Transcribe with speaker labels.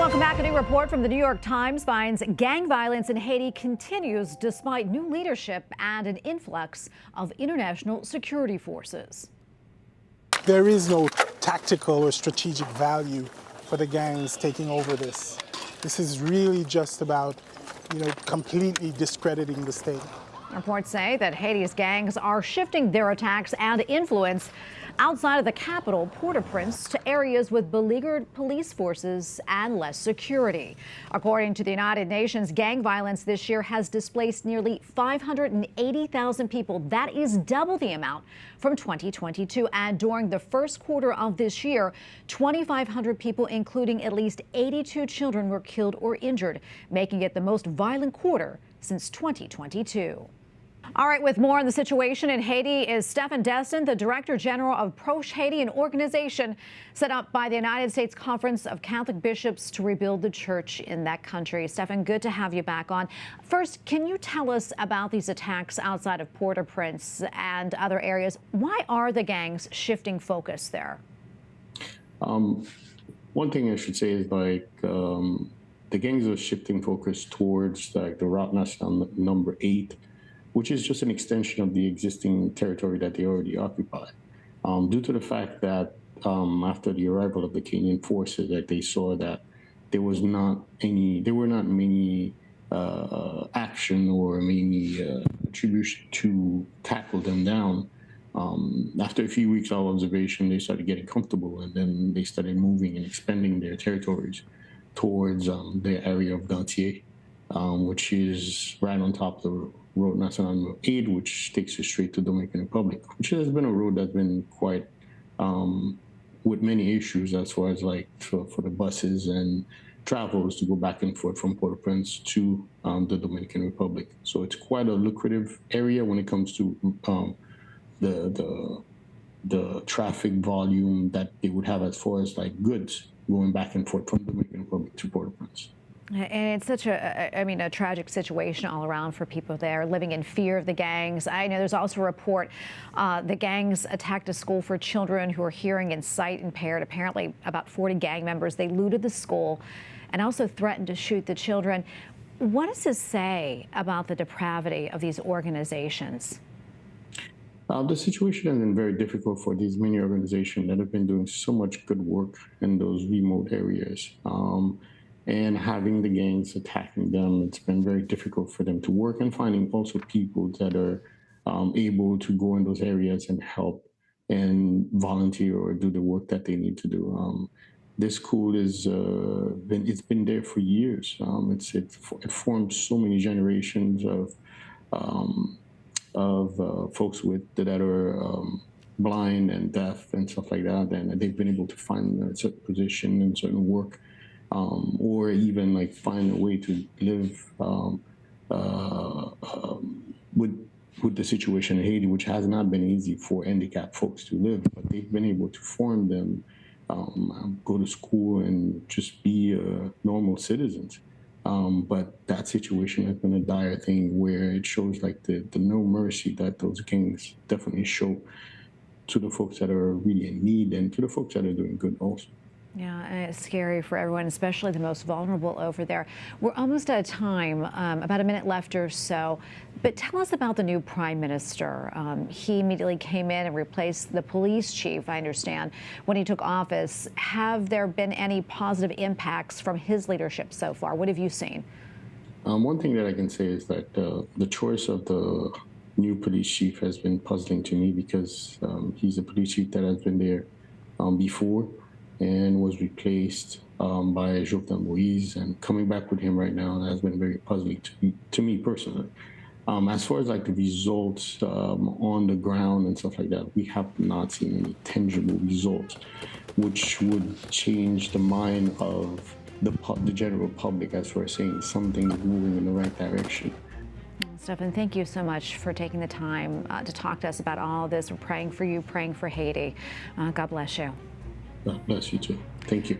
Speaker 1: Welcome back. A new report from the New York Times finds gang violence in Haiti continues despite new leadership and an influx of international security forces.
Speaker 2: There is no tactical or strategic value for the gangs taking over this. This is really just about, completely discrediting the state.
Speaker 1: Reports say that Haiti's gangs are shifting their attacks and influence outside of the capital, Port-au-Prince, to areas with beleaguered police forces and less security. According to the United Nations, gang violence this year has displaced nearly 580,000 people. That is double the amount from 2022. And during the first quarter of this year, 2,500 people, including at least 82 children, were killed or injured, making it the most violent quarter since 2022. All right, with more on the situation in Haiti is Stephan Destin, the Director General of Proche Haiti, an organization set up by the United States Conference of Catholic Bishops to rebuild the church in that country. Stephan, good to have you back on. First, can you tell us about these attacks outside of Port-au-Prince and other areas? Why are the gangs shifting focus there?
Speaker 3: One thing I should say is the gangs are shifting focus towards the Route National number 8, which is just an extension of the existing territory that they already occupy. Due to the fact that after the arrival of the Kenyan forces, that they saw that there were not many action or many attribution to tackle them down. After a few weeks of observation, they started getting comfortable, and then they started moving and expanding their territories towards the area of Gantier, which is right on top of the Road National 8, which takes you straight to Dominican Republic, which has been a road that's been quite with many issues as far as for the buses and travels to go back and forth from Port-au-Prince to the Dominican Republic. So it's quite a lucrative area when it comes to the traffic volume that they would have as far as goods going back and forth from Dominican Republic to Port-au-Prince.
Speaker 1: And it's such a tragic situation all around for people there living in fear of the gangs. I know there's also a report the gangs attacked a school for children who are hearing and sight impaired. Apparently about 40 gang members, they looted the school and also threatened to shoot the children. What does this say about the depravity of these organizations?
Speaker 3: The situation has been very difficult for these many organizations that have been doing so much good work in those remote areas. And having the gangs attacking them, it's been very difficult for them to work, and finding also people that are able to go in those areas and help and volunteer or do the work that they need to do. This school is it's been there for years. It forms so many generations of folks that are blind and deaf and stuff like that, and they've been able to find a certain position and certain work. Or even find a way to live with the situation in Haiti, which has not been easy for handicapped folks to live, but they've been able to form them, go to school and just be normal citizens. But that situation has been a dire thing where it shows the no mercy that those gangs definitely show to the folks that are really in need and to the folks that are doing good also.
Speaker 1: Yeah, and it's scary for everyone, especially the most vulnerable over there. We're almost out of time, about a minute left or so. But tell us about the new prime minister. He immediately came in and replaced the police chief, I understand, when he took office. Have there been any positive impacts from his leadership so far? What have you seen?
Speaker 3: One thing that I can say is that the choice of the new police chief has been puzzling to me, because he's a police chief that has been there before and was replaced by Jovenel Moïse, and coming back with him right now has been very puzzling to me personally. As far as the results on the ground and stuff like that, we have not seen any tangible results, which would change the mind of the general public as far as saying something is moving in the right direction.
Speaker 1: Stephan, thank you so much for taking the time to talk to us about all of this. We're praying for you, praying for Haiti. God bless you.
Speaker 3: God bless you too. Thank you.